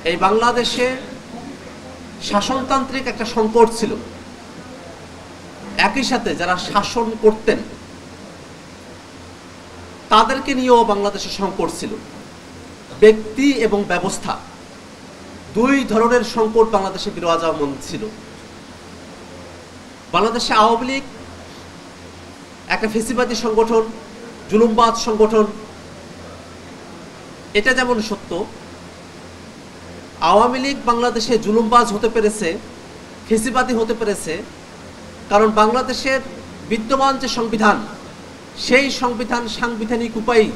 এই বাংলাদেশে শাসনতান্ত্রিক একটা সংকট ছিল, একই সাথে যারা শাসন করতেন তাদেরকে নিয়েও বাংলাদেশে সংকট ছিল। ব্যক্তি এবং ব্যবস্থা দুই ধরনের সংকট বাংলাদেশে বিরাজমান ছিল। বাংলাদেশে আওয়ামী লীগ একটা ফেসিবাদী সংগঠন, জুলুমবাজ সংগঠন, এটা যেমন সত্য, আওয়ামী লীগ বাংলাদেশে জুলুমবাজ হতে পেরেছে, ফেসিবাদী হতে পেরেছে কারণ বাংলাদেশের বিদ্যমান যে সংবিধান, সেই সংবিধান সাংবিধানিক উপায়ে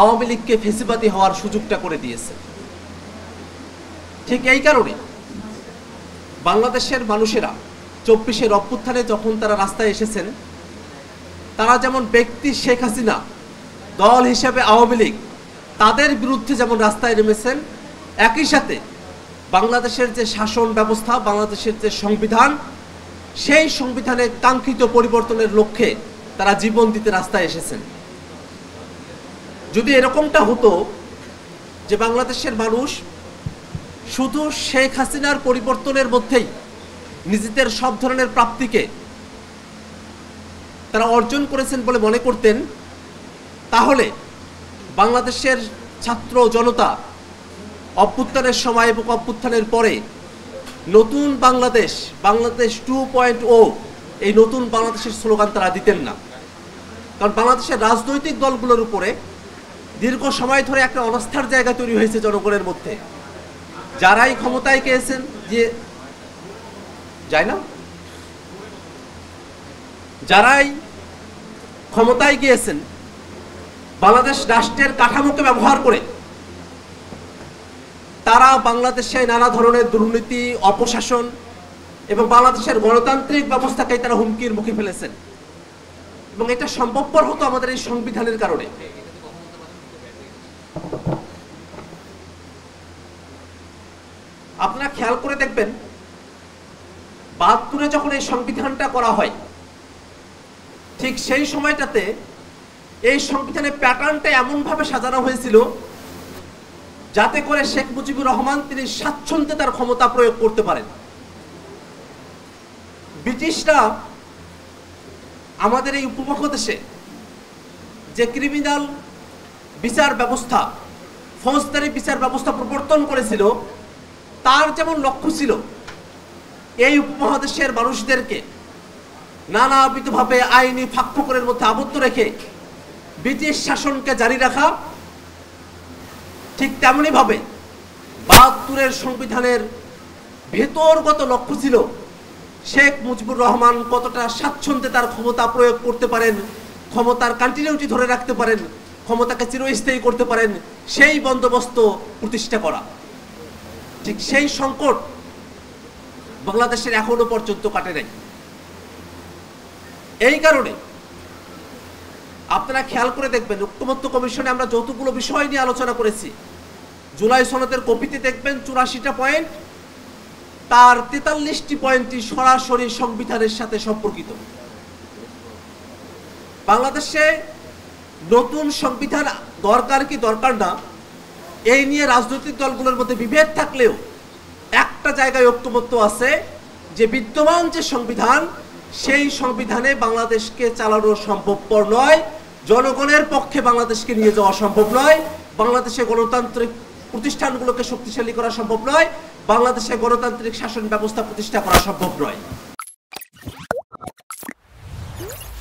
আওয়ামী লীগকে ফেসিবাদী হওয়ার সুযোগটা করে দিয়েছে। ঠিক এই কারণে বাংলাদেশের মানুষেরা 24-এর অভ্যুত্থানে যখন তারা রাস্তায় এসেছেন, তারা যেমন ব্যক্তি শেখ হাসিনা, দল হিসেবে আওয়ামী লীগ, তাদের বিরুদ্ধে যেমন রাস্তায় নেমেছেন, একই সাথে বাংলাদেশের যে শাসন ব্যবস্থা, বাংলাদেশের যে সংবিধান, সেই সংবিধানে কাঙ্ক্ষিত পরিবর্তনের লক্ষ্যে তারা জীবন দিতে রাস্তায় এসেছেন। যদি এরকমটা হতো যে বাংলাদেশের মানুষ শুধু শেখ হাসিনার পরিবর্তনের মধ্যেই নিজেদের সব ধরনের প্রাপ্তিকে তারা অর্জন করেছেন বলে মনে করতেন, তাহলে বাংলাদেশের ছাত্র জনতা অভ্যুত্থানের সময় এবং অভ্যুত্থানের পরে নতুন বাংলাদেশ, বাংলাদেশ 2.0, এই নতুন বাংলাদেশের স্লোগান তারা দিতেন না। কারণ বাংলাদেশের রাজনৈতিক দলগুলোর উপরে দীর্ঘ সময় ধরে একটা অনাস্থার জায়গা তৈরি হয়েছে জনগণের মধ্যে। যারাই ক্ষমতায় গিয়েছেন, যে যায় না, যারাই ক্ষমতায় গিয়েছেন বাংলাদেশ রাষ্ট্রের কাঠামোকে ব্যবহার করে তারা বাংলাদেশে নানা ধরনের দুর্নীতি, অপশাসন এবং বাংলাদেশের গণতান্ত্রিক ব্যবস্থাকে তারা হুমকির মুখে ফেলেছেন। এবং এটা সম্ভবপর হতো আমাদের এই সংবিধানের কারণে। আপনারা খেয়াল করে দেখবেন, 72-এ যখন এই সংবিধানটা করা হয়, ঠিক সেই সময়টাতে এই সংবিধানের প্যাটার্নটা এমনভাবে সাজানো হয়েছিল যাতে করে শেখ মুজিবুর রহমান তিনি স্বাচ্ছন্দ্যে তার ক্ষমতা প্রয়োগ করতে পারেন। ব্রিটিশরা আমাদের এই উপমহাদেশে যে ক্রিমিনাল বিচার ব্যবস্থা, ফৌজদারি বিচার ব্যবস্থা প্রবর্তন করেছিল, তার যেমন লক্ষ্য ছিল এই উপমহাদেশের মানুষদেরকে নানাবিধভাবে আইনি ফাঁকফোকরের মধ্যে আবদ্ধ রেখে ব্রিটিশ শাসনকে জারি রাখা, ঠিক তেমনি ভাবে 72-এর সংবিধানের ভেতরগত লক্ষ্য ছিল শেখ মুজিবুর রহমান কতটা স্বাচ্ছন্দ্যে তার ক্ষমতা প্রয়োগ করতে পারেন, ক্ষমতার কন্টিনিউটি ধরে রাখতে পারেন, ক্ষমতাকে চিরস্থায়ী করতে পারেন, সেই বন্দোবস্ত প্রতিষ্ঠা করা। ঠিক সেই সংকট বাংলাদেশের এখনো পর্যন্ত কাটে নাই। এই কারণে আপনারা খেয়াল করে দেখবেন, ঐক্যমত্য কমিশনে আমরা যতগুলো বিষয় নিয়ে আলোচনা করেছি, জুলাই সনদের কপিতে দেখবেন 84টা পয়েন্ট, তার 43টি পয়েন্টই সরাসরি সংবিধানের সাথে সম্পর্কিত। বাংলাদেশে নতুন সংবিধান দরকার কি দরকার না, এই নিয়ে রাজনৈতিক দলগুলোর মধ্যে বিভেদ থাকলেও একটা জায়গায় ঐক্যমত্য আছে যে বিদ্যমান যে সংবিধান, সেই সংবিধানে বাংলাদেশকে চালানো সম্ভবপর নয়, জনগণের পক্ষে বাংলাদেশকে নিয়ে যাওয়া সম্ভব নয়, বাংলাদেশে গণতান্ত্রিক প্রতিষ্ঠানগুলোকে শক্তিশালী করা সম্ভব নয়, বাংলাদেশে গণতান্ত্রিক শাসন ব্যবস্থা প্রতিষ্ঠা করা সম্ভব নয়।